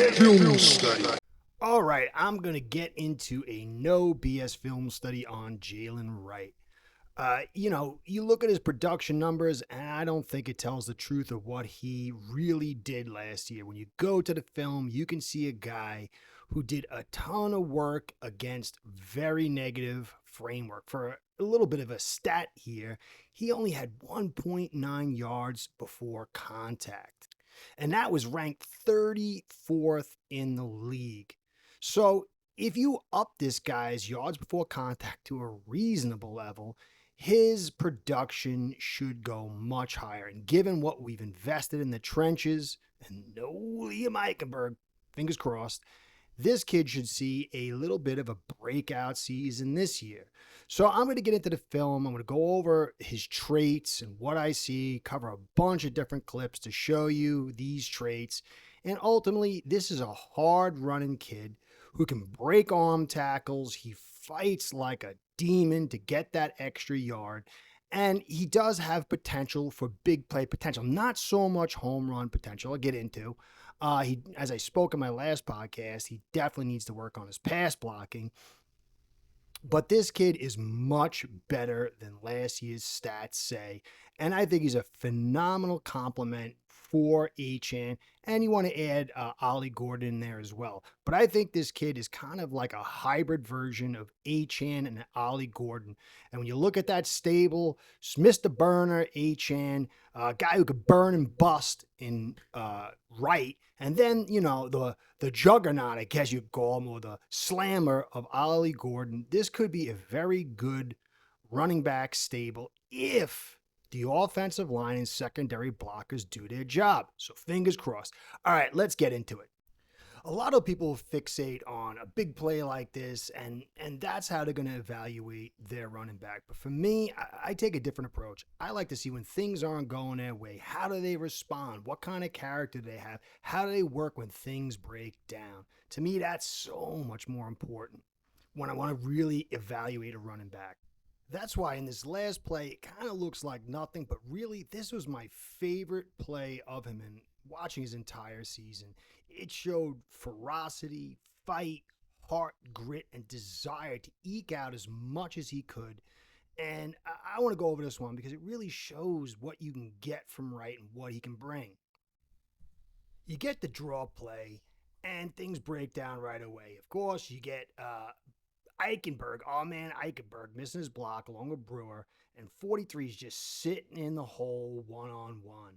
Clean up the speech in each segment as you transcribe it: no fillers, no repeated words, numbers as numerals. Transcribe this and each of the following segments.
Film Study. All right, I'm going to get into a no BS film study on Jaylen Wright. You look at his production numbers, and I don't think it tells the truth of what he really did last year. When you go to the film, you can see a guy who did a ton of work against very negative framework. For a little bit of a stat here, he only had 1.9 yards before contact, and that was ranked 34th in the league. So if you up this guy's yards before contact to a reasonable level, his production should go much higher. And given what we've invested in the trenches, and no Liam Eichenberg, fingers crossed, this kid should see a little bit of a breakout season this year. So I'm going to get into the film. I'm going to go over his traits and what I see, cover a bunch of different clips to show you these traits. And ultimately, this is a hard running kid who can break arm tackles. He fights like a demon to get that extra yard. And he does have potential for big play potential, not so much home run potential. I'll get into. As I spoke in my last podcast, he definitely needs to work on his pass blocking. But this kid is much better than last year's stats say. And I think he's a phenomenal compliment for Achane. And you want to add Ollie Gordon in there as well. But I think this kid is kind of like a hybrid version of Achane and Ollie Gordon. And when you look at that stable, Mr. Burner, Achane, a guy who could burn and bust in Wright. And then, the juggernaut, I guess you'd call him, or the slammer of Ollie Gordon. This could be a very good running back stable if the offensive line and secondary blockers do their job. So fingers crossed. All right, let's get into it. A lot of people fixate on a big play like this, and that's how they're going to evaluate their running back. But for me, I take a different approach. I like to see when things aren't going their way. How do they respond? What kind of character do they have? How do they work when things break down? To me, that's so much more important when I want to really evaluate a running back. That's why in this last play, it kind of looks like nothing, but really, this was my favorite play of him in watching his entire season. It showed ferocity, fight, heart, grit, and desire to eke out as much as he could. And I want to go over this one because it really shows what you can get from Wright and what he can bring. You get the draw play, and things break down right away. Of course, you get Eichenberg, Eichenberg missing his block along with Brewer, and 43 is just sitting in the hole one-on-one.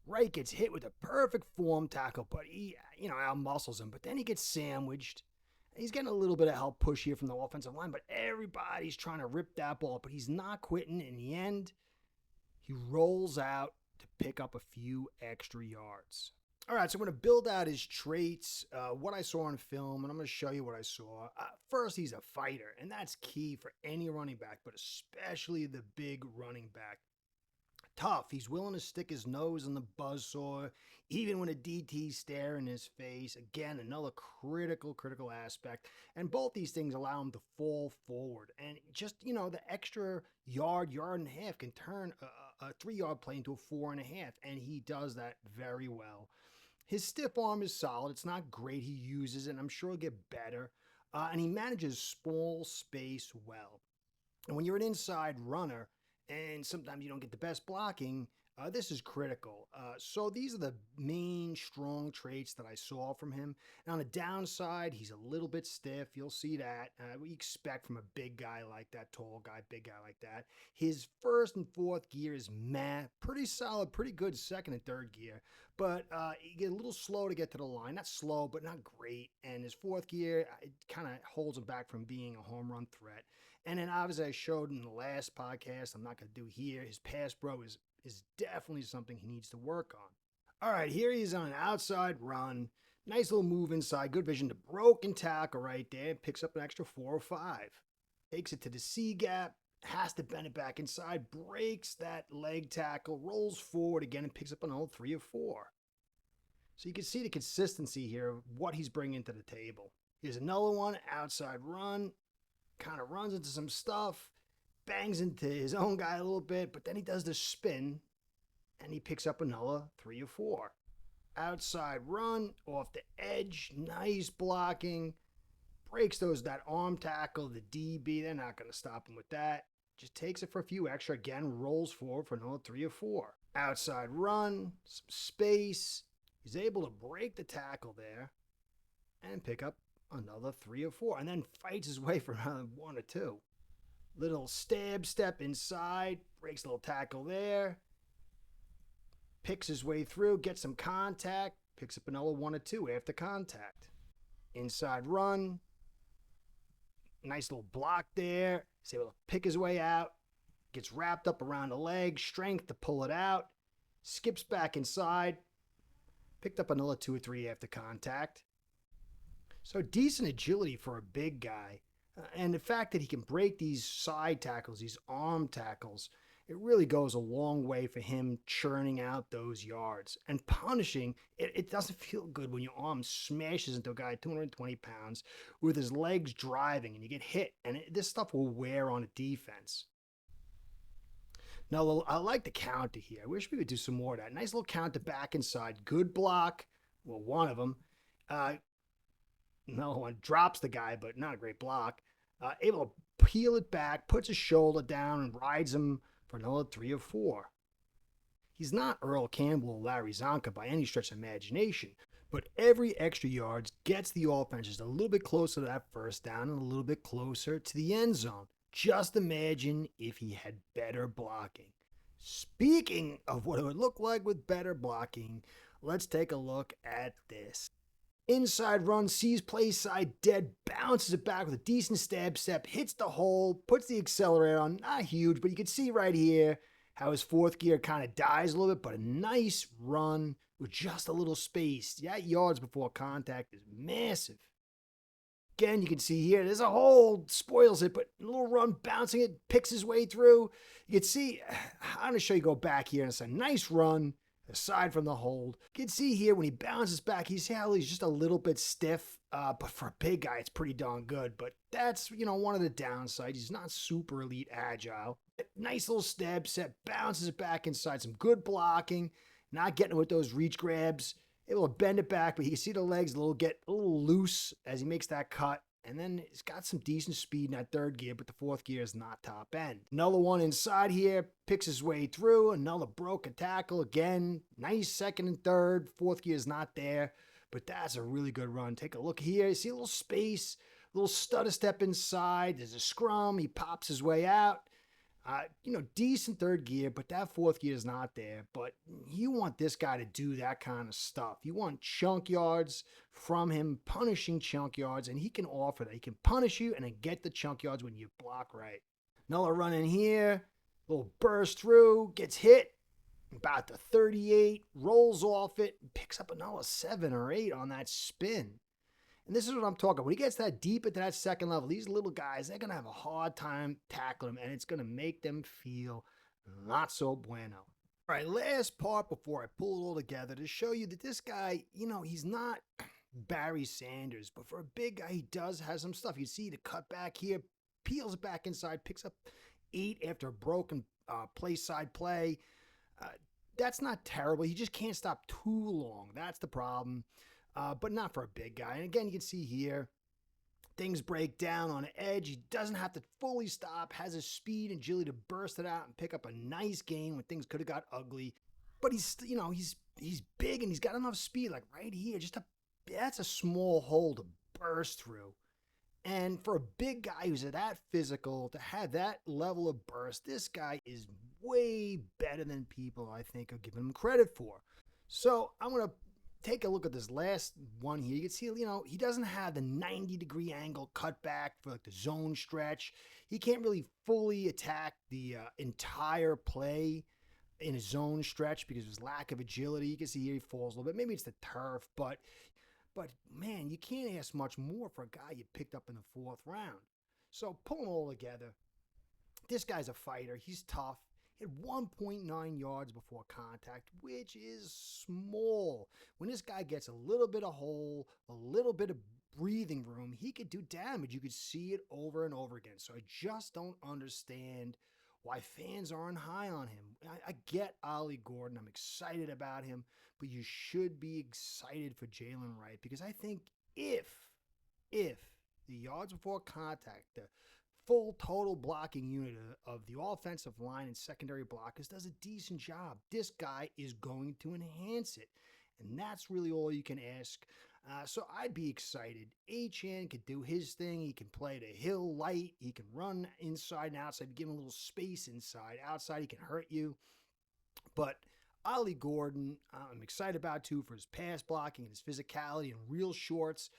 Wright gets hit with a perfect form tackle, but he, out-muscles him. But then he gets sandwiched. He's getting a little bit of help push here from the offensive line, but everybody's trying to rip that ball, but he's not quitting. In the end, he rolls out to pick up a few extra yards. All right, so I'm going to build out his traits, what I saw on film, and I'm going to show you what I saw. First, he's a fighter, and that's key for any running back, but especially the big running back. Tough. He's willing to stick his nose in the buzzsaw, even when a DT's staring in his face. Again, another critical aspect. And both these things allow him to fall forward. And just, the extra yard and a half can turn a 3-yard play into a 4.5. And he does that very well. His stiff arm is solid. It's not great. He uses it, and I'm sure he'll get better. And he manages small space well. And when you're an inside runner, and sometimes you don't get the best blocking, this is critical. So these are the main strong traits that I saw from him. And on the downside, he's a little bit stiff. You'll see that. We expect from a big guy like that, tall guy, big guy like that. His first and fourth gear is pretty solid, pretty good second and third gear. But you get a little slow to get to the line. Not slow, but not great. And his fourth gear, it kind of holds him back from being a home run threat. And then obviously I showed in the last podcast, I'm not going to do here, his pass pro is definitely something he needs to work on. All right, here he is on an outside run. Nice little move inside. Good vision. The broken tackle right there. Picks up an extra 4 or 5. Takes it to the C gap. Has to bend it back inside. Breaks that leg tackle. Rolls forward again and picks up another 3 or 4. So you can see the consistency here of what he's bringing to the table. Here's another one. Outside run. Kind of runs into some stuff, bangs into his own guy a little bit, but then he does the spin, and he picks up another 3 or 4. Outside run off the edge. Nice blocking. Breaks that arm tackle, the DB. They're not going to stop him with that. Just takes it for a few extra. Again, rolls forward for another 3 or 4. Outside run, some space. He's able to break the tackle there and pick up another 3 or 4. And then fights his way for another 1 or 2. Little stab step inside. Breaks a little tackle there. Picks his way through. Gets some contact. Picks up another 1 or 2 after contact. Inside run. Nice little block there. He's able to pick his way out. Gets wrapped up around the leg. Strength to pull it out. Skips back inside. Picked up another 2 or 3 after contact. So decent agility for a big guy. And the fact that he can break these side tackles, these arm tackles, it really goes a long way for him churning out those yards. And punishing, it doesn't feel good when your arm smashes into a guy 220 pounds with his legs driving and you get hit. And this stuff will wear on a defense. Now, I like the counter here. I wish we would do some more of that. Nice little counter back inside. Good block. Well, one of them. Another one drops the guy, but not a great block. Able to peel it back, puts his shoulder down, and rides him for another 3 or 4. He's not Earl Campbell or Larry Zonka by any stretch of imagination, but every extra yards gets the offense just a little bit closer to that first down and a little bit closer to the end zone. Just imagine if he had better blocking. Speaking of what it would look like with better blocking, let's take a look at this. Inside run, sees play side dead, bounces it back with a decent stab step, hits the hole, puts the accelerator on. Not huge, but you can see right here how his fourth gear kind of dies a little bit, but a nice run with just a little space. That yards before contact is massive. Again, you can see here, there's a hole, spoils it, but a little run, bouncing it, picks his way through. You can see, I'm going to show you go back here, and it's a nice run. Aside from the hold, you can see here when he bounces back, you see how he's just a little bit stiff, but for a big guy, it's pretty darn good. But that's, one of the downsides. He's not super elite agile. Nice little stab set, bounces it back inside, some good blocking, not getting it with those reach grabs, able to bend it back, but you can see the legs get a little loose as he makes that cut. And then he's got some decent speed in that third gear, but the fourth gear is not top end. Another one inside here, picks his way through. Another broken tackle. Again, nice second and third. Fourth gear is not there, but that's a really good run. Take a look here. You see a little space, a little stutter step inside. There's a scrum. He pops his way out. Decent third gear, but that fourth gear is not there. But you want this guy to do that kind of stuff. You want chunk yards from him, punishing chunk yards, and he can offer that. He can punish you and then get the chunk yards when you block right. Another run in here, little burst through, gets hit, about the 38, rolls off it, picks up another 7 or 8 on that spin. And this is what I'm talking about. When he gets that deep into that second level, these little guys, they're going to have a hard time tackling him, and it's going to make them feel not so bueno. All right, last part before I pull it all together to show you that this guy, he's not Barry Sanders, but for a big guy, he does have some stuff. You see the cut back here, peels back inside, picks up 8 after a broken play side play. That's not terrible. He just can't stop too long. That's the problem. But not for a big guy. And again, you can see here, things break down on the edge. He doesn't have to fully stop, has his speed and agility to burst it out and pick up a nice gain when things could have got ugly. But he's big and he's got enough speed, like right here. That's a small hole to burst through. And for a big guy who's that physical, to have that level of burst, this guy is way better than people, I think, are giving him credit for. So I'm going to take a look at this last one here. You can see, he doesn't have the 90-degree angle cut back for like the zone stretch. He can't really fully attack the entire play in a zone stretch because of his lack of agility. You can see here he falls a little bit. Maybe it's the turf, but man, you can't ask much more for a guy you picked up in the 4th round. So pulling all together, this guy's a fighter. He's tough. Hit 1.9 yards before contact, which is small. When this guy gets a little bit of hole, a little bit of breathing room, he could do damage. You could see it over and over again. So I just don't understand why fans aren't high on him. I get Ollie Gordon. I'm excited about him, but you should be excited for Jaylen Wright because I think if the yards before contact, the full total blocking unit of the offensive line and secondary blockers does a decent job, this guy is going to enhance it. And that's really all you can ask. So I'd be excited. Achane could do his thing. He can play the hill light. He can run inside and outside. Give him a little space inside. Outside, he can hurt you. But Ollie Gordon, I'm excited about too for his pass blocking and his physicality and real shorts.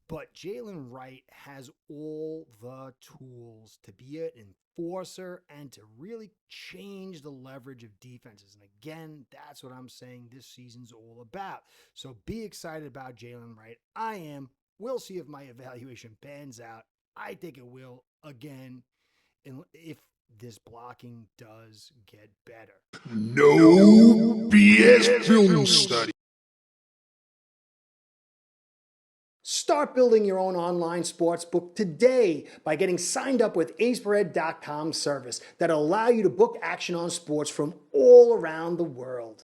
But Jaylen Wright has all the tools to be an enforcer and to really change the leverage of defenses. And again, that's what I'm saying this season's all about. So be excited about Jaylen Wright. I am. We'll see if my evaluation pans out. I think it will again, if this blocking does get better. No BS Film Study. Start building your own online sportsbook today by getting signed up with aceperhead.com service that'll allow you to book action on sports from all around the world.